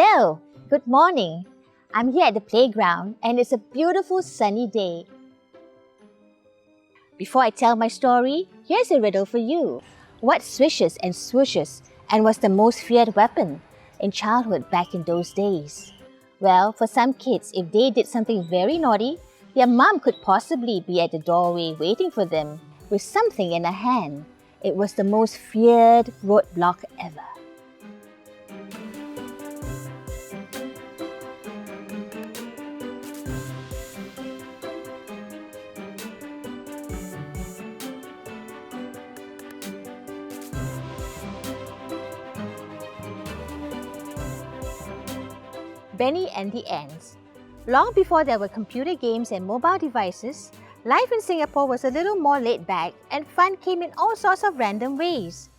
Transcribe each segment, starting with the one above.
Hello, good morning. I'm here at the playground and it's a beautiful sunny day. Before I tell my story, here's a riddle for you. What swishes and swooshes and was the most feared weapon in childhood back in those days? Well, for some kids, if they did something very naughty, their mom could possibly be at the doorway waiting for them with something in her hand. It was the most feared roadblock ever. Benny and the Ants. Long before there were computer games and mobile devices, life in Singapore was a little more laid back and fun came in all sorts of random ways.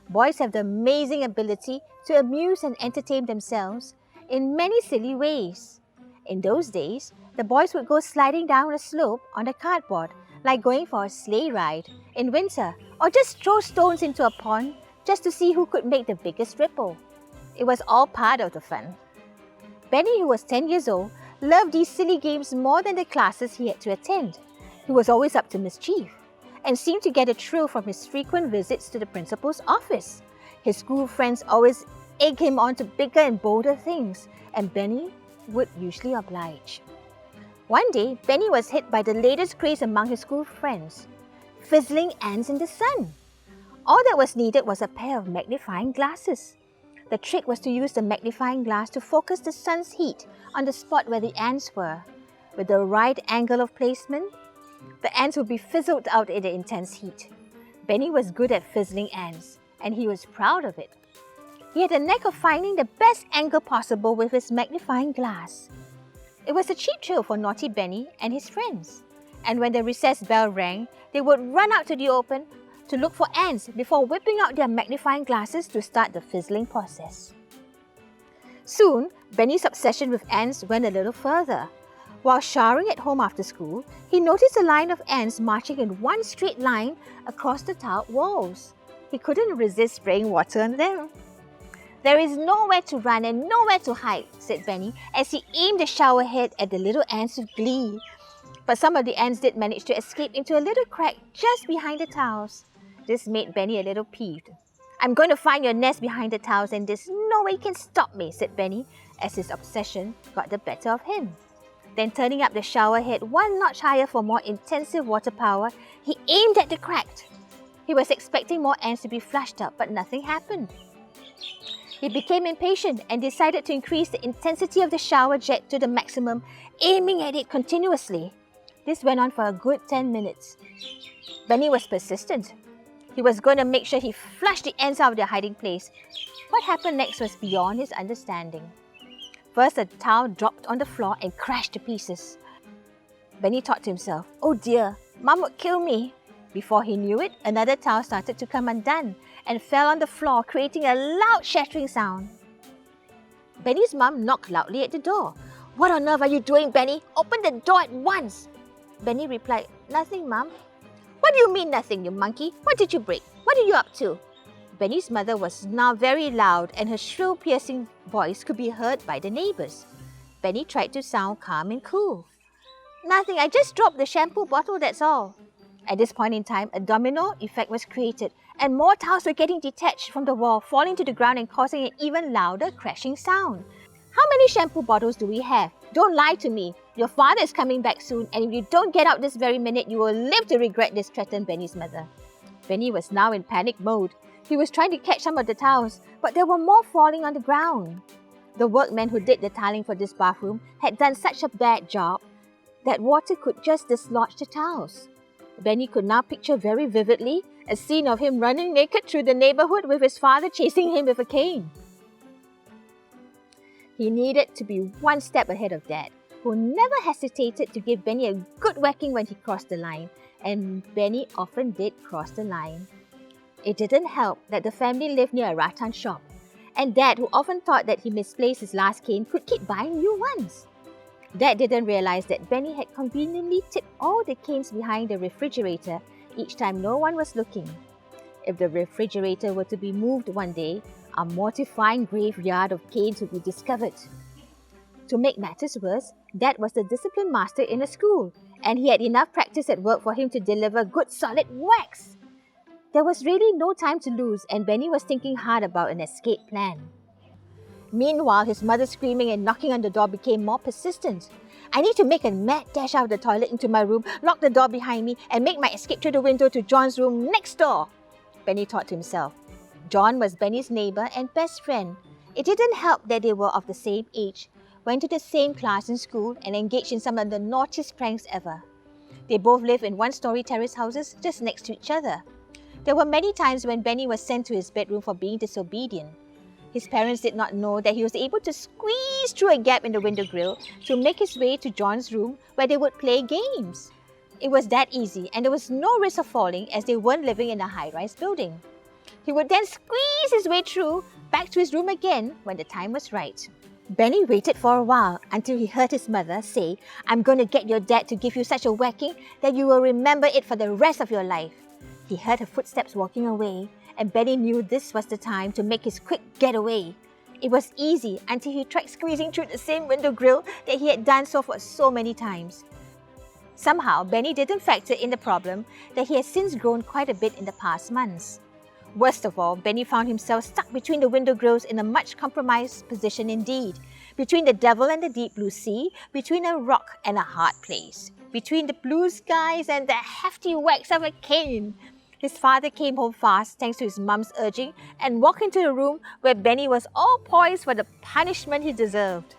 Boys have the amazing ability to amuse and entertain themselves in many silly ways. In those days, the boys would go sliding down a slope on a cardboard, like going for a sleigh ride in winter, or just throw stones into a pond just to see who could make the biggest ripple. It was all part of the fun. Benny, who was 10 years old, loved these silly games more than the classes he had to attend. He was always up to mischief and seemed to get a thrill from his frequent visits to the principal's office. His school friends always egged him on to bigger and bolder things, and Benny would usually oblige. One day, Benny was hit by the latest craze among his school friends, fizzling ants in the sun. All that was needed was a pair of magnifying glasses. The trick was to use the magnifying glass to focus the sun's heat on the spot where the ants were. With the right angle of placement, the ants would be fizzled out in the intense heat. Benny was good at fizzling ants, and he was proud of it. He had a knack of finding the best angle possible with his magnifying glass. It was a cheap thrill for naughty Benny and his friends. And when the recess bell rang, they would run out to the open to look for ants before whipping out their magnifying glasses to start the fizzling process. Soon, Benny's obsession with ants went a little further. While showering at home after school, he noticed a line of ants marching in one straight line across the tiled walls. He couldn't resist spraying water on them. "There is nowhere to run and nowhere to hide," said Benny as he aimed the shower head at the little ants with glee. But some of the ants did manage to escape into a little crack just behind the tiles. This made Benny a little peeved. "I'm going to find your nest behind the tiles and there's no way you can stop me," said Benny as his obsession got the better of him. Then turning up the shower head one notch higher for more intensive water power, he aimed at the crack. He was expecting more ants to be flushed up, but nothing happened. He became impatient and decided to increase the intensity of the shower jet to the maximum, aiming at it continuously. This went on for a good 10 minutes. Benny was persistent. He was going to make sure he flushed the ants out of their hiding place. What happened next was beyond his understanding. First, the towel dropped on the floor and crashed to pieces. Benny thought to himself, "Oh dear, Mom would kill me." Before he knew it, another towel started to come undone and fell on the floor, creating a loud shattering sound. Benny's mom knocked loudly at the door. "What on earth are you doing, Benny? Open the door at once!" Benny replied, "Nothing, Mom." "What do you mean nothing, you monkey? What did you break? What are you up to?" Benny's mother was now very loud and her shrill, piercing voice could be heard by the neighbors. Benny tried to sound calm and cool. "Nothing, I just dropped the shampoo bottle, that's all." At this point in time, a domino effect was created and more tiles were getting detached from the wall, falling to the ground and causing an even louder crashing sound. "How many shampoo bottles do we have? Don't lie to me. Your father is coming back soon, and if you don't get out this very minute, you will live to regret this," threatened Benny's mother. Benny was now in panic mode. He was trying to catch some of the towels, but there were more falling on the ground. The workmen who did the tiling for this bathroom had done such a bad job that water could just dislodge the towels. Benny could now picture very vividly a scene of him running naked through the neighborhood with his father chasing him with a cane. He needed to be one step ahead of Dad, who never hesitated to give Benny a good whacking when he crossed the line, and Benny often did cross the line. It didn't help that the family lived near a rattan shop, and Dad, who often thought that he misplaced his last cane, could keep buying new ones. Dad didn't realize that Benny had conveniently tipped all the canes behind the refrigerator each time no one was looking. If the refrigerator were to be moved one day, a mortifying graveyard of canes would be discovered. To make matters worse, Dad was the discipline master in a school, and he had enough practice at work for him to deliver good solid whacks. There was really no time to lose, and Benny was thinking hard about an escape plan. Meanwhile, his mother's screaming and knocking on the door became more persistent. I need to make a mad dash out of the toilet into my room, lock the door behind me, and make my escape through the window to John's room next door, Benny thought to himself. John was Benny's neighbor and best friend. It didn't help that they were of the same age, went to the same class in school, and engaged in some of the naughtiest pranks ever. They both lived in one-story terrace houses just next to each other. There were many times when Benny was sent to his bedroom for being disobedient. His parents did not know that he was able to squeeze through a gap in the window grill to make his way to John's room where they would play games. It was that easy, and there was no risk of falling as they weren't living in a high-rise building. He would then squeeze his way through back to his room again when the time was right. Benny waited for a while until he heard his mother say, "I'm going to get your dad to give you such a whacking that you will remember it for the rest of your life." He heard her footsteps walking away, and Benny knew this was the time to make his quick getaway. It was easy until he tried squeezing through the same window grill that he had done so for so many times. Somehow, Benny didn't factor in the problem that he had since grown quite a bit in the past months. Worst of all, Benny found himself stuck between the window grills in a much compromised position indeed. Between the devil and the deep blue sea, between a rock and a hard place, between the blue skies and the hefty whacks of a cane. His father came home fast thanks to his mum's urging and walked into the room where Benny was all poised for the punishment he deserved.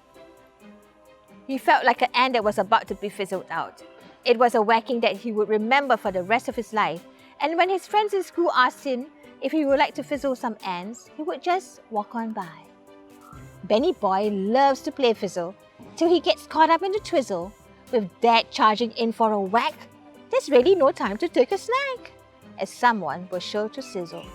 He felt like an ant that was about to be fizzled out. It was a whacking that he would remember for the rest of his life, and when his friends in school asked him if he would like to fizzle some ants, he would just walk on by. Benny boy loves to play fizzle till he gets caught up in the twizzle. With Dad charging in for a whack, there's really no time to take a snack, as someone was sure to sizzle.